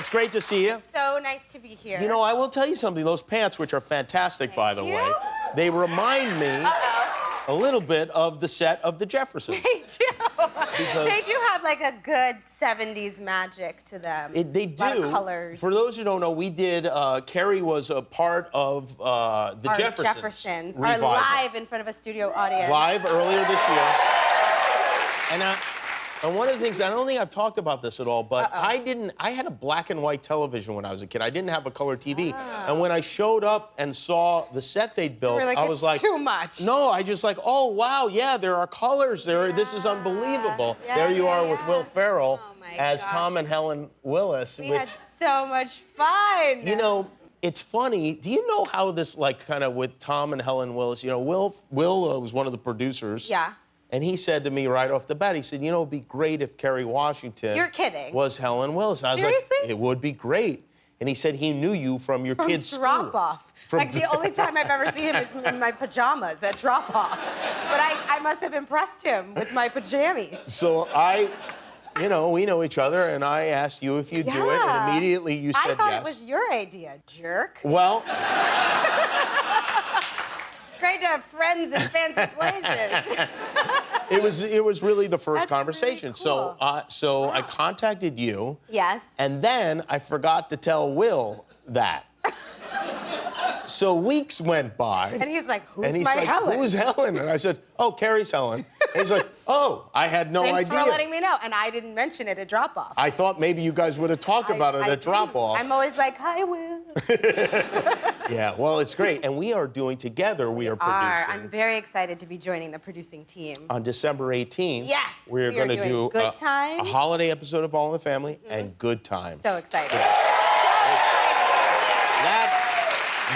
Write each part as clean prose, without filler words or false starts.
it's great to see you. So nice to be here. You know, I will tell you something. Those pants, which are fantastic, by the way, they remind me a little bit of the set of the Jeffersons. They do. Because they do have like a good 70s magic to them. They do. A lot of colors. For those who don't know, we did, Kerry was a part of the Jeffersons. Are live in front of a studio audience. Live earlier this year. And one of the things, I don't think I've talked about this at all, but I had a black and white television when I was a kid. I didn't have a color TV. And when I showed up and saw the set they'd built, like, I was like, too much. No, I just like, oh, wow, yeah, there are colors there. This is unbelievable. Yeah, there you are with Will Ferrell as gosh. Tom and Helen Willis. We had so much fun. You know, it's funny. Do you know how this, like, kind of with Tom and Helen Willis, you know, Will was one of the producers. Yeah. And he said to me right off the bat, he said, you know, it'd be great if Kerry Washington You're kidding. was Helen Willis. And I was Seriously? like, it would be great. And he said he knew you from your kids' drop school. off. Like the only time I've ever seen him is in my pajamas at drop off. But I must have impressed him with my pajamas. So you know, we know each other, and I asked you if you'd do it, and immediately you said yes. I thought it was your idea, jerk. Well, it's great to have friends in fancy places. it was really the first conversation. Really cool. So I contacted you. Yes. And then I forgot to tell Will that. So weeks went by. And he's like, who's and he's my like, Helen? Who's Helen? And I said, oh, Kerry's Helen. And he's like, oh, I had no Thanks idea. for letting me know. And I didn't mention it at drop-off. I thought maybe you guys would have talked about it at drop-off. I'm always like, hi, Will. Yeah, well, it's great. And we are doing together, we are producing. I'm very excited to be joining the producing team. On December 18th, Yes, we're going to do Good Times. a holiday episode of All in the Family and Good Times. So excited.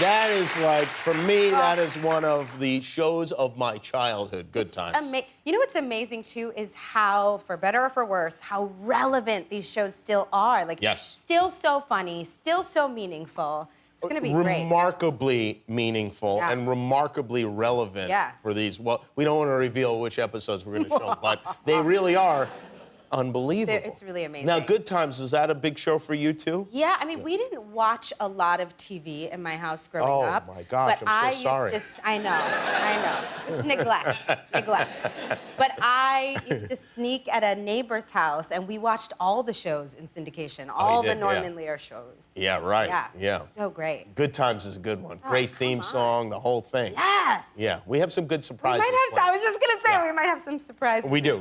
That is like, for me, that is one of the shows of my childhood, Good Times. You know what's amazing, too, is how, for better or for worse, how relevant these shows still are. Like, still so funny, still so meaningful. It's going to be great. Remarkably meaningful and remarkably relevant for these. Well, we don't want to reveal which episodes we're going to show, but they really are unbelievable. It's really amazing. Now, Good Times, is that a big show for you, too? Yeah, I mean, we didn't watch a lot of TV in my house growing up. Oh, my gosh, but I'm so sorry. I know. It's neglect. But I used to sneak at a neighbor's house, and we watched all the shows in syndication, all the Norman Lear shows. Yeah, right. Yeah. So great. Good Times is a good one. Great theme song, the whole thing. Yes. Yeah, we have some good surprises. I was just going to say, we might have some surprises. We do.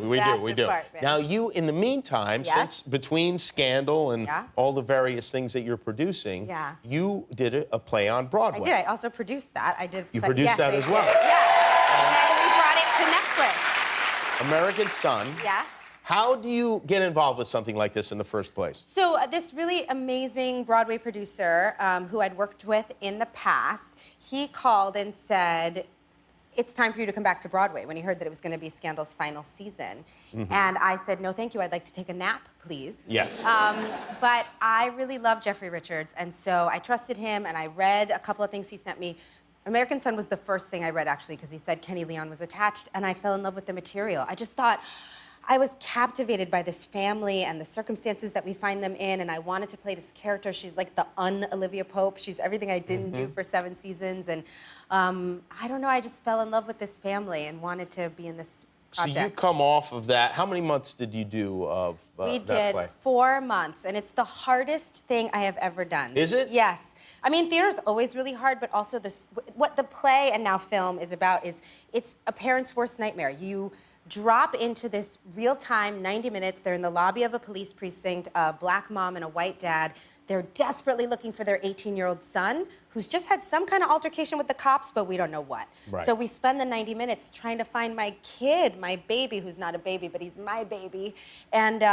Now, you, in the meantime, since between Scandal and all the various things that you're producing, you did a play on Broadway. I did. I also produced that. You produced that as well. Yeah. And then we brought it to Netflix. American Son. Yes. How do you get involved with something like this in the first place? So this really amazing Broadway producer who I'd worked with in the past, he called and said, it's time for you to come back to Broadway, when he heard that it was going to be Scandal's final season. And I said, no, thank you. I'd like to take a nap, please. Yes. But I really love Jeffrey Richards, and so I trusted him, and I read a couple of things he sent me. American Son was the first thing I read, actually, because he said Kenny Leon was attached, and I fell in love with the material. I just thought, I was captivated by this family and the circumstances that we find them in, and I wanted to play this character. She's like the un-Olivia Pope. She's everything I didn't do for 7 seasons, and I don't know, I just fell in love with this family and wanted to be in this project. So you come off of that. How many months did you do of that play? We did 4 months, and it's the hardest thing I have ever done. Is it? Yes. I mean, theater's always really hard, but also what the play and now film is about is it's a parent's worst nightmare. You drop into this real-time 90 minutes. They're in the lobby of a police precinct, a black mom and a white dad. They're desperately looking for their 18-year-old son, who's just had some kind of altercation with the cops, but we don't know what. Right. So we spend the 90 minutes trying to find my kid, my baby, who's not a baby, but he's my baby. And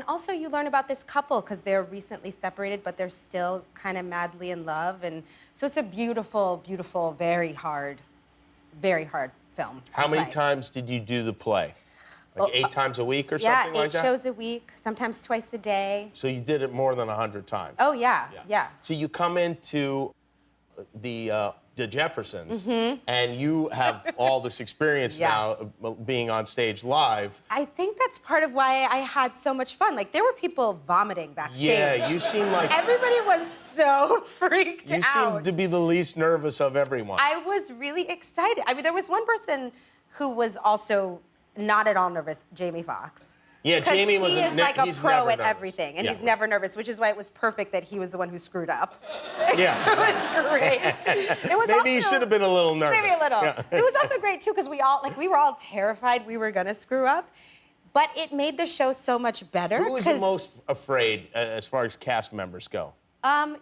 also you learn about this couple, because they're recently separated, but they're still kind of madly in love. And so it's a beautiful, beautiful, very hard film. How many times did you do the play? Like 8 times a week or something like that? Yeah, 8 shows a week, sometimes twice a day. So you did it more than 100 times? Oh, yeah. So you come into the the Jeffersons, and you have all this experience now of being on stage live. I think that's part of why I had so much fun. Like, there were people vomiting backstage. Yeah, you seem like... Everybody was so freaked out. You seem to be the least nervous of everyone. I was really excited. I mean, there was one person who was also not at all nervous, Jamie Foxx. Yeah, Jamie was he is like a pro at nervous. everything, and he's never nervous, which is why it was perfect that he was the one who screwed up. Yeah. It was great. It was Maybe he should have been a little nervous. Maybe a little. Yeah. It was also great too because we were all terrified we were gonna screw up, but it made the show so much better. Who was the most afraid as far as cast members go?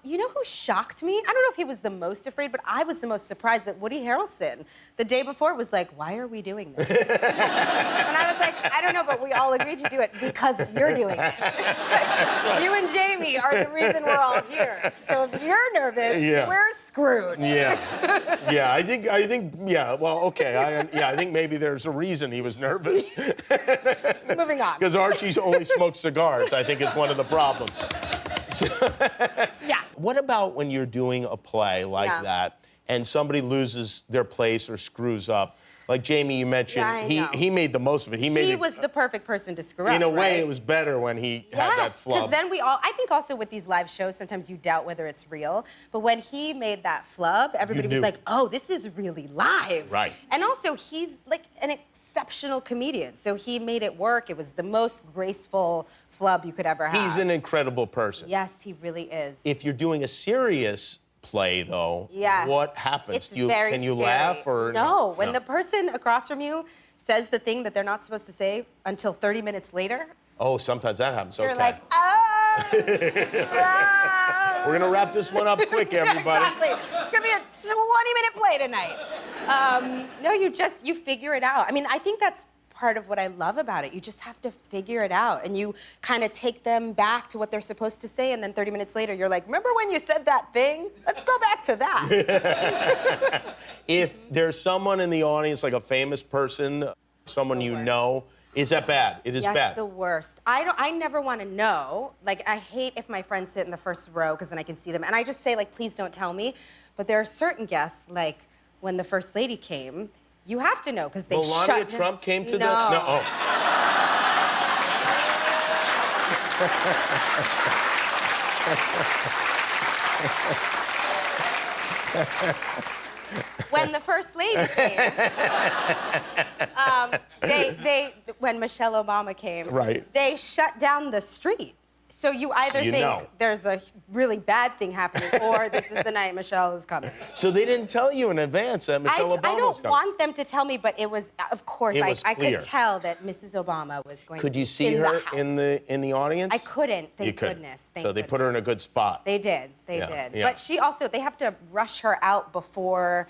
You know who shocked me? I don't know if he was the most afraid, but I was the most surprised that Woody Harrelson, the day before, was like, "Why are we doing this?" And I was like, "I don't know, but we all agreed to do it because you're doing it. That's right. You and Jamie are the reason we're all here. So if you're nervous, we're screwed." Yeah, yeah. I think. Yeah. Well, okay. I think maybe there's a reason he was nervous. Moving on. Because Archie only smokes cigars. I think is one of the problems. So, yeah. What about when you're doing a play like that and somebody loses their place or screws up? Like Jamie, you mentioned, he made the most of it. He was the perfect person to screw up. In a way, it was better when he had that flub. Because then I think also with these live shows, sometimes you doubt whether it's real. But when he made that flub, everybody was like, "Oh, this is really live." Right. And also, he's like an exceptional comedian. So he made it work. It was the most graceful flub you could ever have. He's an incredible person. Yes, he really is. If you're doing a serious play, though, what happens? It's very Can you scary. laugh or no? When the person across from you says the thing that they're not supposed to say until 30 minutes later. Oh, sometimes that happens. You're like, oh. We're gonna wrap this one up quick, everybody. Exactly. It's gonna be a 20-minute play tonight. No, you figure it out. I mean, I think that's part of what I love about it. You just have to figure it out, and you kind of take them back to what they're supposed to say, and then 30 minutes later, you're like, remember when you said that thing? Let's go back to that. If there's someone in the audience, like a famous person, someone you know, is that bad? It is bad. That's the worst. I never want to know. Like, I hate if my friends sit in the first row because then I can see them, and I just say, like, please don't tell me. But there are certain guests, like when the First Lady came, you have to know because they Melania Trump came to the... No. Oh. When the First Lady came, when Michelle Obama came, they shut down the street. So you either think there's a really bad thing happening or this is the night Michelle is coming. So they didn't tell you in advance that Michelle Obama was coming? I don't want them to tell me, but it was, of course, I could tell that Mrs. Obama was going to be in the house. Could you see her in the audience? I couldn't, thank goodness. So they put her in a good spot. They did. Yeah. But they have to rush her out before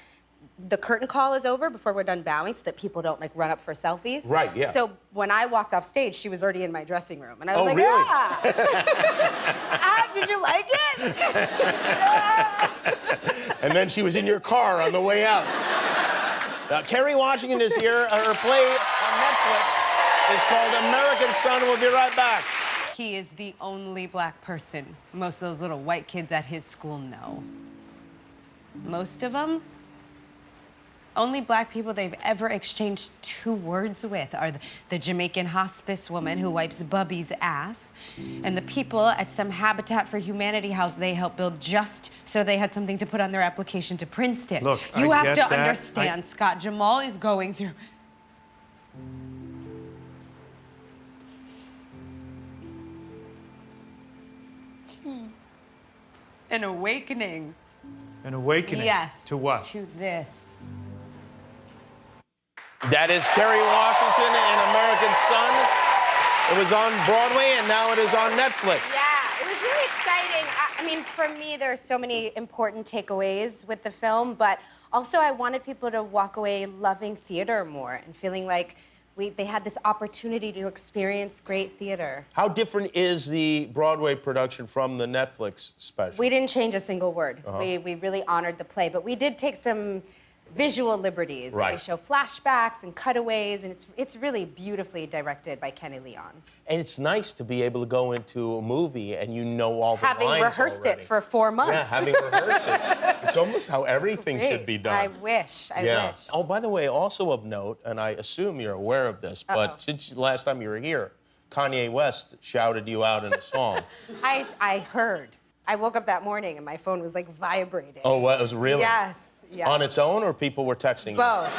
the curtain call is over, before we're done bowing, so that people don't, like, run up for selfies. Right, yeah. So when I walked off stage, she was already in my dressing room. And I was like, really? Did you like it? And then she was in your car on the way out. Kerry Washington is here. Her play on Netflix is called American Son. We'll be right back. He is the only black person most of those little white kids at his school know. Most of them, only black people they've ever exchanged 2 words with are the Jamaican hospice woman who wipes Bubby's ass and the people at some Habitat for Humanity house they helped build just so they had something to put on their application to Princeton. Look, you I have get to that. understand, Scott, Jamal is going through an awakening. An awakening? Yes. To what? To this. That is Kerry Washington and American Son. It was on Broadway, and now it is on Netflix. Yeah, it was really exciting. I mean, for me, there are so many important takeaways with the film, but also I wanted people to walk away loving theater more and feeling like they had this opportunity to experience great theater. How different is the Broadway production from the Netflix special? We didn't change a single word. We really honored the play, but we did take some visual liberties. Right. And they show flashbacks and cutaways, and it's really beautifully directed by Kenny Leon. And it's nice to be able to go into a movie and you know all the Having lines rehearsed already. it for 4 months. Yeah, having rehearsed it. It's almost how everything Great. should be done. I wish. I Yeah. wish. Oh, by the way, also of note, and I assume you're aware of this, but since the last time you were here, Kanye West shouted you out in a song. I heard. I woke up that morning and my phone was like vibrating. Oh, what? It was really? Yes. Yes. On its own, or people were texting you? Both.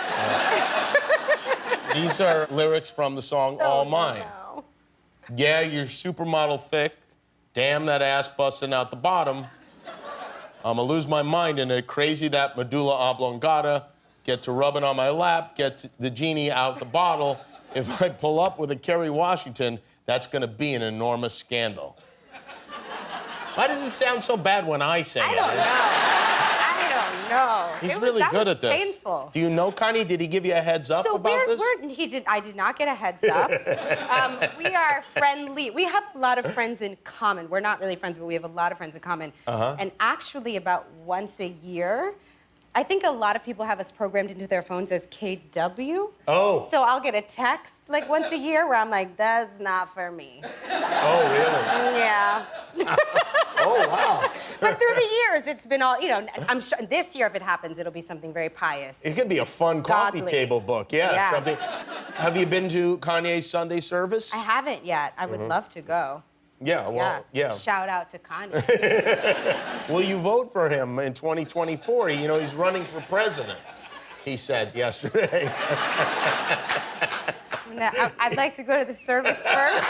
These are lyrics from the song All Mine. No. Yeah, you're supermodel thick. Damn, that ass busting out the bottom. I'ma lose my mind in it. Crazy that medulla oblongata. Get to rubbing on my lap. Get the genie out the bottle. If I pull up with a Kerry Washington, that's gonna be an enormous scandal. Why does it sound so bad when I say it? I don't know. He's really good at this. Painful. Do you know Kanye? Did he give you a heads up about this? I did not get a heads up. We are friendly. We have a lot of friends in common. We're not really friends, but we have a lot of friends in common. And actually, about once a year, I think a lot of people have us programmed into their phones as KW. Oh. So I'll get a text like once a year where I'm like, that's not for me. Oh, really? Yeah. Oh, wow. But through the years, it's been all, I'm sure this year, if it happens, it'll be something very pious. It could be a fun coffee Godly. table book. Yeah, Yes. something. Have you been to Kanye's Sunday service? I haven't yet. I would love to go. Yeah, well, yeah. Shout out to Kanye. Will you vote for him in 2024? He's running for president, he said yesterday. I'd like to go to the service first.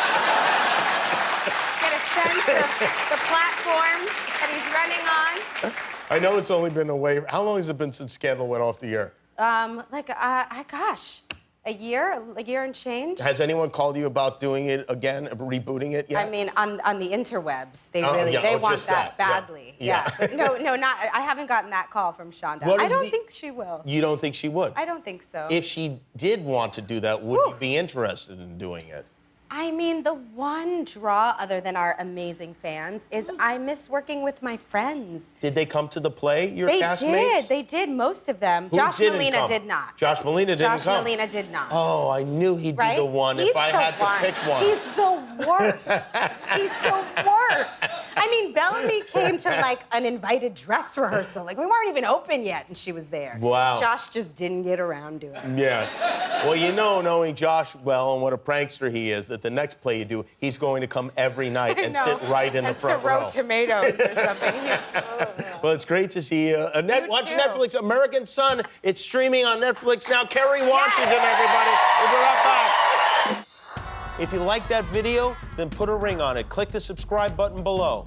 Get a sense of the platform that he's running on. I know it's only been how long has it been since Scandal went off the air? Gosh, a year and change. Has anyone called you about doing it again, rebooting it yet? I mean, on the interwebs, they yeah, want just that that. badly. Yeah. But no, I haven't gotten that call from Shonda. What I is don't think she will. You don't think she would? I don't think so. If she did want to do that, would you be interested in doing it? I mean, the one draw, other than our amazing fans, is I miss working with my friends. Did they come to the play, your castmates? They did, most of them. Who Josh didn't Molina come? did not. Josh Molina didn't come? Josh Molina did not. Oh, I knew he'd be the one if I had to pick one. He's the worst. He's the worst. I mean, Bellamy came to like an invited dress rehearsal. Like, we weren't even open yet, and she was there. Wow. Josh just didn't get around to it. Yeah. Well, knowing Josh well and what a prankster he is, that the next play you do, he's going to come every night and sit right in the front row. And throw tomatoes or something. Well, it's great to see you. Watch too. Netflix, American Son. It's streaming on Netflix now. Kerry Washington, everybody. We'll be right back. If you like that video, then put a ring on it. Click the subscribe button below.